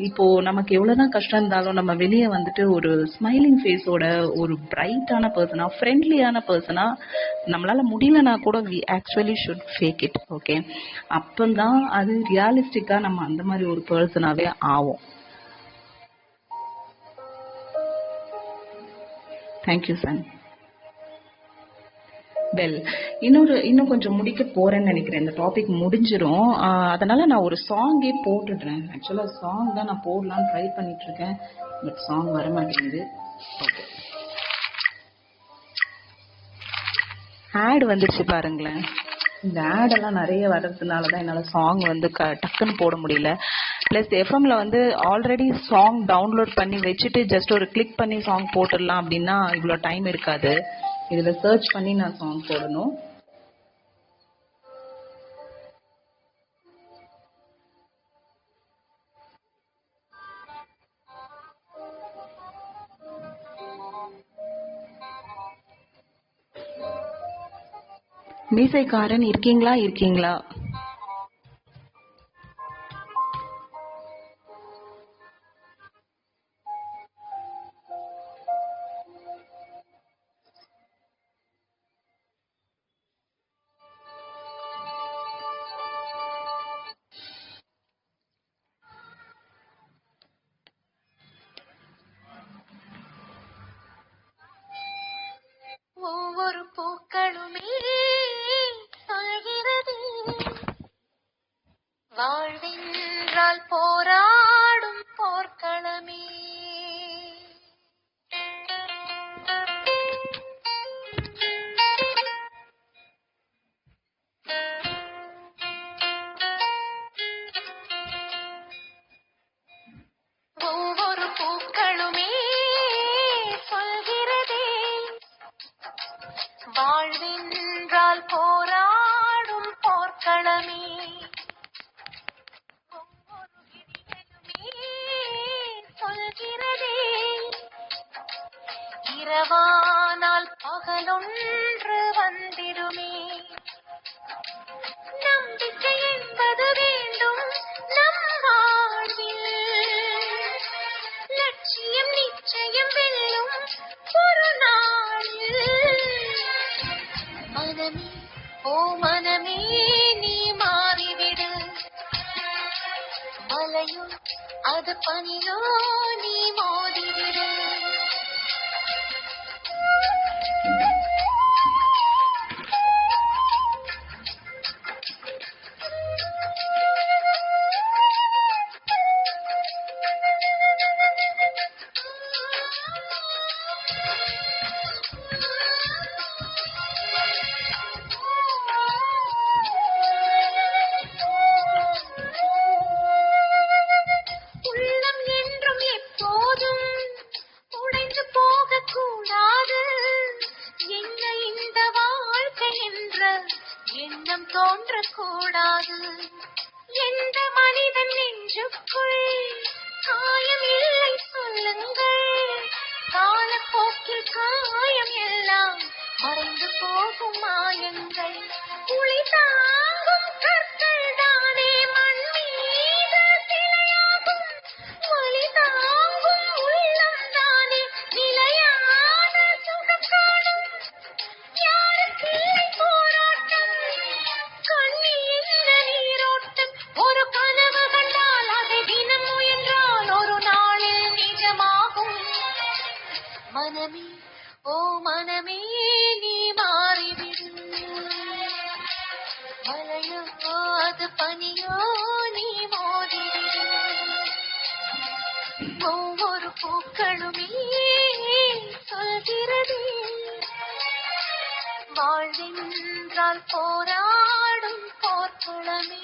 இப்போ நமக்கு எவ்வளோதான் கஷ்டம் இருந்தாலும் நம்ம வெளியே வந்துட்டு ஒரு ஸ்மைலிங் ஃபேஸோட, ஒரு பிரைட்டான பர்சனா, ஃப்ரெண்ட்லியான பர்சனா நம்மளால முடியலனா கூட we actually should fake it. Okay, அப்போதான் அது ரியாலிஸ்டிக்கா நம்ம அந்த மாதிரி ஒரு பர்சனாவே ஆகும். Thank you sir. வெல், இன்னும் கொஞ்சம் முடிக்க போறேன்னு நினைக்கிறேன். இந்த டாபிக் முடிஞ்சிரும். அதனால நான் ஒரு சாங்கே போட்டுடுறேன். ஆக்சுவலா சாங் தான் நான் போடலான்னு ட்ரை பண்ணிட்டு இருக்கேன், பட் சாங் வர மாட்டேங்குது. ஓகே, ஆட் வந்துருச்சு பாருங்களேன். இந்த ஆடெல்லாம் நிறைய வர்றதுனால தான் என்னால் சாங் வந்து டக்குன்னு போட முடியல. ப்ளஸ் எஃப்எம்ல வந்து ஆல்ரெடி சாங் டவுன்லோட் பண்ணி வச்சுட்டு ஜஸ்ட் ஒரு கிளிக் பண்ணி சாங் போட்டுடலாம் அப்படின்னா இவ்வளோ டைம் இருக்காது. இதில் சர்ச் பண்ணி நான் சாங் போடணும். மீசைக்காரன் இருக்கீங்களா? ஒவ்வொரு பூக்களுமே சொல்கிறது வாழ்வென்றால் போராடும் போர்க்களமே. ஒவ்வொரு பூக்களுமே சொல்கிறதே வாழ்வென்றால் போராடும் போர்க்களமே. ஒவ்வொரு விடியலுமே சொல்கிறதே இரவானால் பகலொன்று வந்திடுமே. நம்பிக்கை என்பது வேண்டும் நம் வாழ்வில், லட்சியம் நிச்சயம் வெல்லும் ஒரு நாளில். மனமே ஓ மனமே நீ மாறிவிடு, மலையும் அது பனியோ நீ மோதிவிடு. உள்ளம் என்றும் எப்போதும் உடைந்து போகக்கூடாது. என்ன இந்த வாழ்க்கை என்ற எண்ணம் தோன்றக்கூடாது. எந்த மனிதன் நெஞ்சுக்குள் காயம் இல்லை சொல்லுங்கள். காலப்போக்கில் காயம் எல்லாம் மறைந்து போகும் மாயங்கள். குழி தாங்கும் கற்கள் தானே மண் மீது சிலையாகும். வலி தாங்கும் உள்ளம் தானே நிலையான சுகம் காணும். யாருக்கில்லை போராட்டம், கண்ணீர் நீரோட்டம். ஒரு கனவு கண்டால் அதை தினம் முயன்றால் ஒரு நாளில் நிஜமாகும். மனமே ஓ மனமே நீ மாறிவிடு. மலையோ அது பனியோ நீ மோதிவிடு. ஒவ்வொரு பூக்களுமே சொல்கிறது வாழ்வென்றால் போராடும் போர்க்குளமே.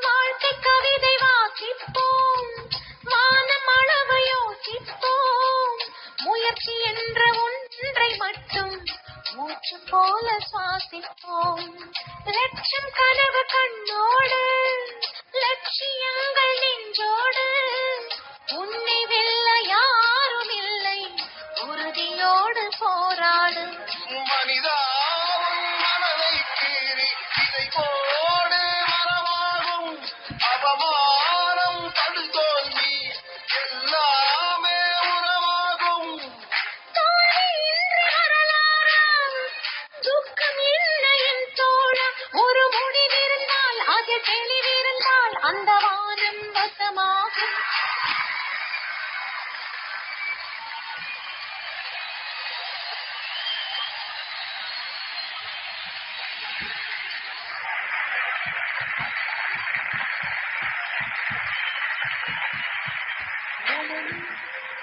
வாழ்க்கை கவிதை வாசிப்போம், வானம் அளவு யோசிப்போம். முயற்சி என்ற ஒன்றை மட்டும் மூச்சு போல சுவாசிப்போம். லட்சம் கனவு கண்ணோடு, லட்சியங்கள் நெஞ்சோடு. உன்னை வெல்ல யாரும் இல்லை, உறுதியோடு போராடு. மனிதாவும் மனதை கீறி இதை போடு மரமாகும். அவமானம் படு தோல்வி எல்லாமே உறவாகும். தோல்வி இன்று வரலாறா, துக்கம் இல்லை என் தோழா. ஒரு முடிவிருந்தால் அது தெளிவிருந்தால் அந்த வானம் வசமாகும்.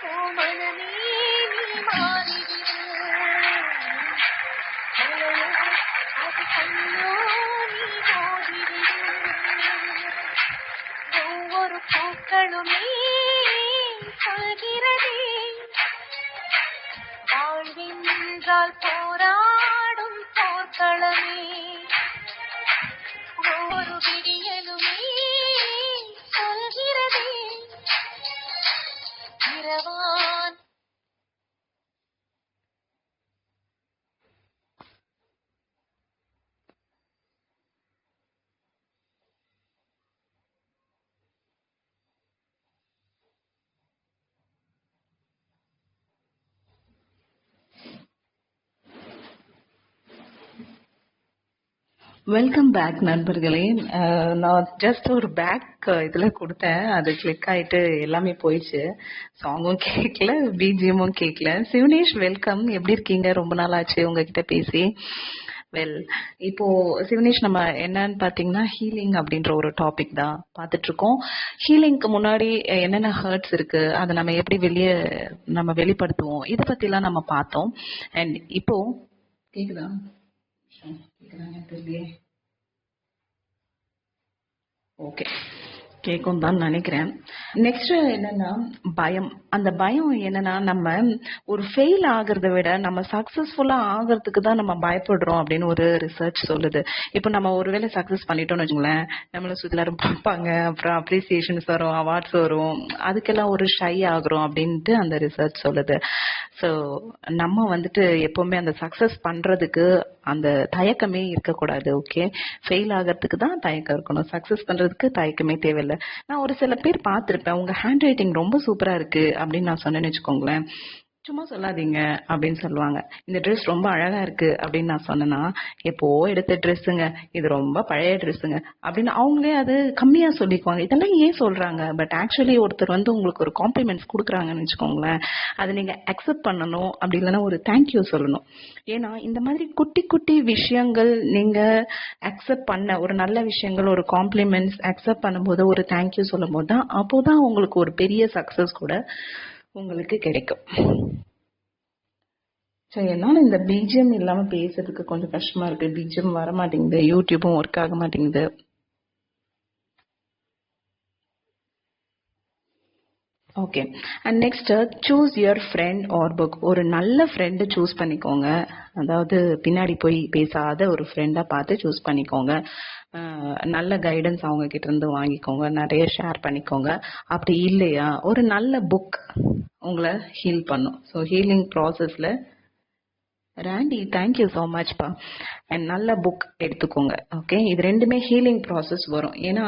ஓ மனமே நீ மாறிவிடு. மலையோ அது கண்ணோ நீ மோதிவிடு. ஒவ்வொரு பூக்களுமே சொல்கிறதே வாழ்வென்றால் போராடும் போர்க்களமே. ஒவ்வொரு விடியலுமே சொல்கிறதே இரவான். வெல்கம் பேக் நண்பர்களே. நான் ஜஸ்ட் ஒரு பேக் இதில் கொடுத்தேன், அது கிளிக் ஆகிட்டு எல்லாமே போயிடுச்சு. சாங்கும் கேட்கல, பிஜிஎம்மும் கேட்கல. சிவனேஷ் வெல்கம், எப்படி இருக்கீங்க? ரொம்ப நாள் ஆச்சு உங்ககிட்ட பேசி. வெல், இப்போ சிவனேஷ் நம்ம என்னன்னு பார்த்தீங்கன்னா ஹீலிங் அப்படின்ற ஒரு டாபிக் தான் பார்த்துட்டு இருக்கோம். ஹீலிங்க்கு முன்னாடி என்னென்ன ஹர்ட்ஸ் இருக்கு, அதை நம்ம எப்படி வெளிப்படுத்துவோம், இதை பற்றிலாம் நம்ம பார்த்தோம். அண்ட் இப்போ கேக்குதா? கேக்குதாங்க தெரியலையே. ஓகே, கேட்கும் தான் நினைக்கிறேன். நெக்ஸ்ட் என்னன்னா பயம். அந்த பயம் என்னன்னா நம்ம ஒரு ஃபெயில் ஆகுறத விட நம்ம சக்சஸ்ஃபுல்லா ஆகிறதுக்கு தான் நம்ம பயப்படுறோம் அப்படின்னு ஒரு ரிசர்ச் சொல்லுது. இப்போ நம்ம ஒருவேளை சக்சஸ் பண்ணிட்டோம்னு வச்சுங்களேன், நம்மள சுத்தி எல்லாரும் பார்ப்பாங்க, அப்புறம் அப்ரிசியேஷன்ஸ் வரும், அவார்ட்ஸ் வரும், அதுக்கெல்லாம் ஒரு ஷை ஆகுறோம் அப்படின்ட்டு அந்த ரிசர்ச் சொல்லுது. ஸோ நம்ம வந்துட்டு எப்பவுமே அந்த சக்சஸ் பண்றதுக்கு அந்த தயக்கமே இருக்கக்கூடாது. ஓகே, ஃபெயில் ஆகிறதுக்கு தான் தயக்கம் இருக்கணும், சக்சஸ் பண்றதுக்கு தயக்கமே தேவையில்லை. நான் ஒரு சில பேர் பார்த்துருப்பேன், உங்க ஹேண்ட் ரைட்டிங் ரொம்ப சூப்பரா இருக்கு அப்படின்னு நான் சொன்னேன்னு வச்சுக்கோங்களேன், சும்மா சொல்லாதீங்க அப்படின்னு சொல்லுவாங்க. இந்த ட்ரெஸ் ரொம்ப அழகா இருக்கு அப்படின்னு நான் சொன்னேன்னா, எப்போ எடுத்த ட்ரெஸ்ஸுங்க, இது ரொம்ப பழைய ட்ரெஸ்ஸுங்க அப்படின்னு அவங்களே அது கம்மியா சொல்லிக்குவாங்க. இதெல்லாம் ஏன் சொல்றாங்க? பட் ஆக்சுவலி ஒருத்தர் வந்து உங்களுக்கு ஒரு காம்ப்ளிமெண்ட்ஸ் கொடுக்குறாங்கன்னு வச்சுக்கோங்களேன், அதை நீங்க அக்செப்ட் பண்ணணும், அப்படி இல்லைன்னா ஒரு தேங்க்யூ சொல்லணும். ஏன்னா இந்த மாதிரி குட்டி குட்டி விஷயங்கள் நீங்க அக்செப்ட் பண்ண, ஒரு நல்ல விஷயங்கள், ஒரு காம்ப்ளிமெண்ட்ஸ் அக்செப்ட் பண்ணும்போது, ஒரு தேங்க்யூ சொல்லும் போது தான் அப்போதான் உங்களுக்கு ஒரு பெரிய சக்சஸ் கூட உங்களுக்கு கிடைக்கும். சரி, என்னால இந்த பிஜிஎம் இல்லாம பேசுறதுக்கு கொஞ்சம் கஷ்டமா இருக்கு. பிஜிஎம் வர மாட்டேங்குது, யூடியூபும் ஒர்க் ஆக மாட்டேங்குது. Okay, and next choose your friend R book. ஒரு நல்ல ஃப்ரெண்டு சூஸ் பண்ணிக்கோங்க. அதாவது பின்னாடி போய் பேசாத ஒரு ஃப்ரெண்டா பார்த்து சூஸ் பண்ணிக்கோங்க. நல்ல கைடன்ஸ் அவங்க கிட்ட இருந்து வாங்கிக்கோங்க, நிறைய ஷேர் பண்ணிக்கோங்க. அப்படி இல்லையா ஒரு நல்ல புக் உங்களை ஹீல் பண்ணும். ஸோ ஹீலிங் ப்ராசஸ்ல ராண்டி, தேங்க்யூ ஸோ மச்ப்பா. அண்ட் நல்ல புக் எடுத்துக்கோங்க. ஓகே, இது ரெண்டுமே ஹீலிங் ப்ராசஸ் வரும். ஏன்னா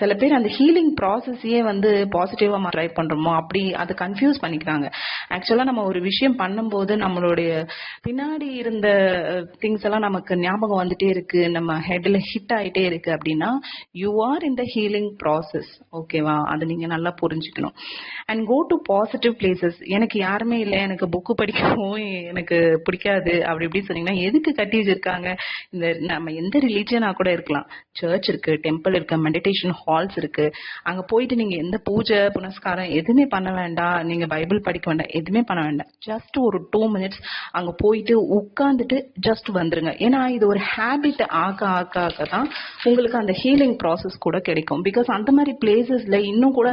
சில பேர் அந்த ஹீலிங் ப்ராசஸையே வந்து பாசிட்டிவா ட்ரை பண்றோமோ அப்படி அது கன்ஃபியூஸ் பண்ணிக்கிறாங்க. ஆக்சுவலா நம்ம ஒரு விஷயம் பண்ணும்போது நம்மளுடைய பின்னாடி இருந்த திங்ஸ் எல்லாம் நமக்கு ஞாபகம் வந்துட்டே இருக்கு, நம்ம ஹெட்ல ஹிட் ஆயிட்டே இருக்கு அப்படின்னா you are in the healing process. ஓகேவா, அதை நீங்க நல்லா புரிஞ்சுக்கணும். And go to positive places. எனக்கு யாருமே இல்லை, எனக்கு புக்கு படிக்கவும் எனக்கு பிடிக்காது அப்படி இப்படி சொன்னீங்கன்னா, எதுக்கு கட்டி வச்சிருக்காங்க? இந்த நம்ம எந்த ரிலீஜியனா கூட இருக்கலாம், சர்ச் இருக்கு, டெம்பிள் இருக்கு, மெடிடேஷன் ஹால்ஸ் இருக்கு, அங்க போயிட்டு நீங்க எந்த பூஜை புனஸ்காரம் எதுவுமே பண்ண வேண்டாம், நீங்க பைபிள் படிக்க வேண்டாம், எதுவுமே பண்ண வேண்டாம். ஜஸ்ட் ஒரு 2 minutes அங்க போயிட்டு உட்கார்ந்துட்டு ஜஸ்ட் வந்துருங்க. ஏன்னா இது ஒரு ஹேபிட் ஆக ஆக ஆக தான் உங்களுக்கு அந்த ஹீலிங் ப்ராசஸ் கூட கிடைக்கும். பிகாஸ் அந்த மாதிரி பிளேசஸ்ல இன்னும் கூட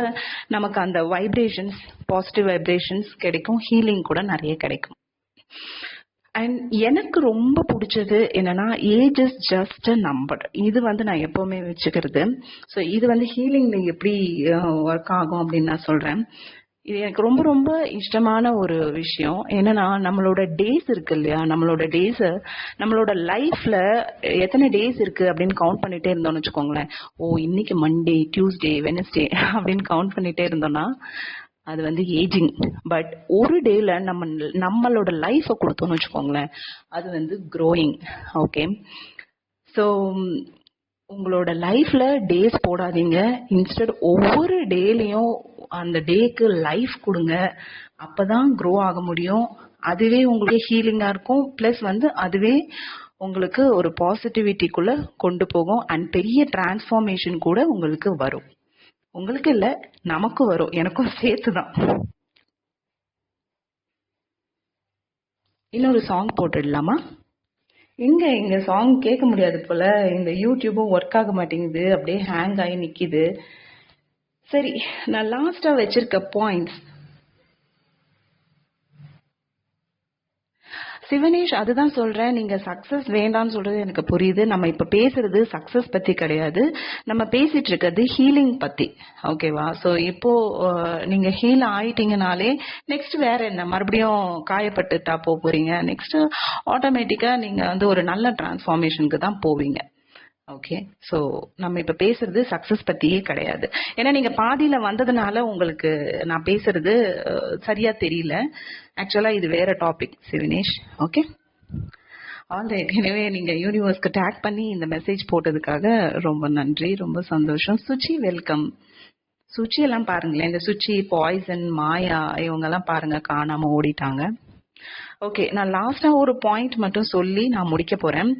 நமக்கு அந்த வைப்ரேஷன்ஸ், பாசிட்டிவ் வைப்ரேஷன்ஸ் கிடைக்கும், ஹீலிங் கூட நிறைய கிடைக்கும். அண்ட் எனக்கு ரொம்ப பிடிச்சது என்னன்னா, age is just a number. இது வந்து நான் எப்பவுமே வச்சுக்கிறது. ஸோ இது வந்து ஹீலிங்ல எப்படி ஒர்க் ஆகும் அப்படின்னு நான் சொல்றேன். இது எனக்கு ரொம்ப ரொம்ப இஷ்டமான ஒரு விஷயம். என்னன்னா, நம்மளோட டேஸ் இருக்கு இல்லையா, நம்மளோட லைஃப்ல எத்தனை டேஸ் இருக்கு அப்படின்னு கவுண்ட் பண்ணிட்டே இருந்தோம்னு வச்சுக்கோங்களேன். இன்னைக்கு மண்டே, டியூஸ்டே, வெனஸ்டே அப்படின்னு கவுண்ட் பண்ணிட்டே இருந்தோம்னா அது வந்து ஏஜிங். பட் ஒரு டேல நம்மளோட லைஃப கொடுத்தோம்னு வச்சுக்கோங்களேன், அது வந்து க்ரோயிங். ஓகே, ஸோ உங்களோட லைஃப்ல டேஸ் போடாதீங்க. இன்ஸ்டெட் ஒவ்வொரு டேலையும் அந்த டேக்கு லைஃப் கொடுங்க. அப்பதான் க்ரோ ஆக முடியும். அதுவே உங்களுக்கு ஹீலிங்கா இருக்கும். பிளஸ் வந்து அதுவே உங்களுக்கு ஒரு பாசிட்டிவிட்டிக்குள்ள கொண்டு போகும். அண்ட் பெரிய டிரான்ஸ்ஃபார்மேஷன் கூட உங்களுக்கு வரும். உங்களுக்கு இல்ல, நமக்கு வரும், எனக்கும் சேர்த்துதான். இன்னொரு சாங் போட்டுடலாமா? எங்க சாங் கேட்க முடியாது போல, இந்த யூடியூபும் ஒர்க் ஆக மாட்டேங்குது, அப்படியே ஹேங் ஆகி நிக்குது. சரி, நான் லாஸ்டா வச்சிருக்க பாயிண்ட்ஸ். சிவனேஷ், அதுதான் சொல்றேன், நீங்க சக்சஸ் வேண்டாம்னு சொல்றது எனக்கு புரியுது. நம்ம இப்ப பேசுறது சக்சஸ் பத்தி கிடையாது, நம்ம பேசிட்டு இருக்கிறது ஹீலிங் பத்தி. ஓகேவா? சோ இப்போ நீங்க ஹீல் ஆயிட்டீங்கனாலே நெக்ஸ்ட் வேற என்ன, மறுபடியும் காயப்பட்டுட்டா போறீங்க. நெக்ஸ்ட் ஆட்டோமேட்டிக்கா நீங்க வந்து ஒரு நல்ல டிரான்ஸ்ஃபார்மேஷனுக்கு தான் போவீங்க. ஓகே, ஸோ நம்ம இப்ப பேசுறது சக்சஸ் பத்தியே கிடையாது. ஏன்னா நீங்க பாதியில வந்ததுனால உங்களுக்கு நான் பேசுறது சரியா தெரியல. ஆக்சுவலா இது வேற டாபிக் சிவனேஷ். Okay, alright. எனவே நீங்க யூனிவர்ஸ்க்கு டேக் பண்ணி இந்த மெசேஜ் போட்டதுக்காக ரொம்ப நன்றி, ரொம்ப சந்தோஷம். சுச்சி, வெல்கம். சுச்சி எல்லாம் பாருங்களேன், இந்த சுச்சி, பாய்சன், மாயா இவங்க எல்லாம் பாருங்க காணாம ஓடிட்டாங்க. ஓகே, நான் லாஸ்டா ஒரு பாயிண்ட் மட்டும் சொல்லி நான் முடிக்க போறேன்.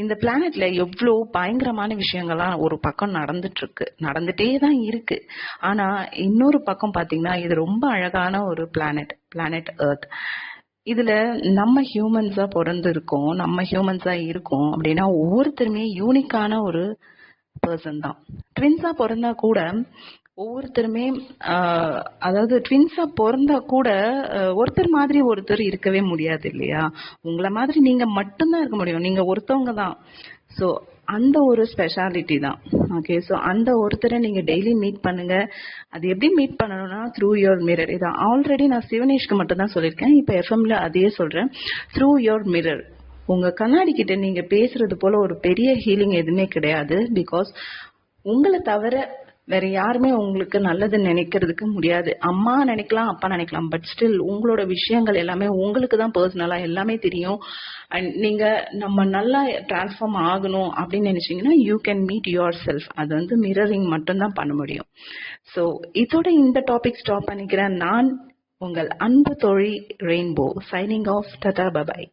இந்த பிளானட்ல எவ்வளோ பயங்கரமான விஷயங்கள்லாம் ஒரு பக்கம் நடந்துட்டே தான் இருக்கு. ஆனா இன்னொரு பக்கம் பாத்தீங்கன்னா, இது ரொம்ப அழகான ஒரு பிளானட் எர்த். இதுல நம்ம ஹியூமன்ஸா பிறந்து இருக்கோம், நம்ம ஹியூமன்ஸா இருக்கோம் அப்படின்னா ஒவ்வொருத்தருமே யூனிக்கான ஒரு பர்சன் தான். ட்வின்ஸா பிறந்தா கூட ஒவ்வொருத்தருமே அதாவது ட்வின்ஸா பிறந்தா கூட ஒருத்தர் மாதிரி ஒருத்தர் இருக்கவே முடியாது இல்லையா? உங்களை மாதிரி நீங்க மட்டும்தான் இருக்க முடியும். நீங்க ஒருத்தவங்க தான். ஸோ அந்த ஒரு ஸ்பெஷாலிட்டி தான். ஓகே, ஸோ அந்த ஒருத்தரை நீங்க டெய்லி மீட் பண்ணுங்க. அது எப்படி மீட் பண்ணணும்னா த்ரூ யுவர் மிரர். இதை ஆல்ரெடி நான் சிவனேஷ்க்கு மட்டும் தான் சொல்லியிருக்கேன். இப்போ எஃப்எம்ல அதையே சொல்றேன். Through your mirror. உங்க கண்ணாடி கிட்ட நீங்க பேசுறது போல ஒரு பெரிய ஹீலிங் எதுவுமே கிடையாது. பிகாஸ் உங்களை தவிர வேற யாருமே உங்களுக்கு நல்லது நினைக்கிறதுக்கு முடியாது. அம்மா நினைக்கலாம், அப்பா நினைக்கலாம், பட் ஸ்டில் உங்களோட விஷயங்கள் எல்லாமே உங்களுக்கு தான் பர்சனலா எல்லாமே தெரியும். அண்ட் நீங்க நம்ம நல்லா டிரான்ஸ்ஃபார்ம் ஆகணும் அப்படின்னு நினைச்சீங்கன்னா you can meet your self. அது வந்து மிரரிங் மட்டும்தான் பண்ண முடியும். ஸோ இதோட இந்த டாபிக் ஸ்டாப் பண்ணிக்கிறேன். நான் உங்கள் அன்பு தோழி Rainbow, signing off. Tata, by.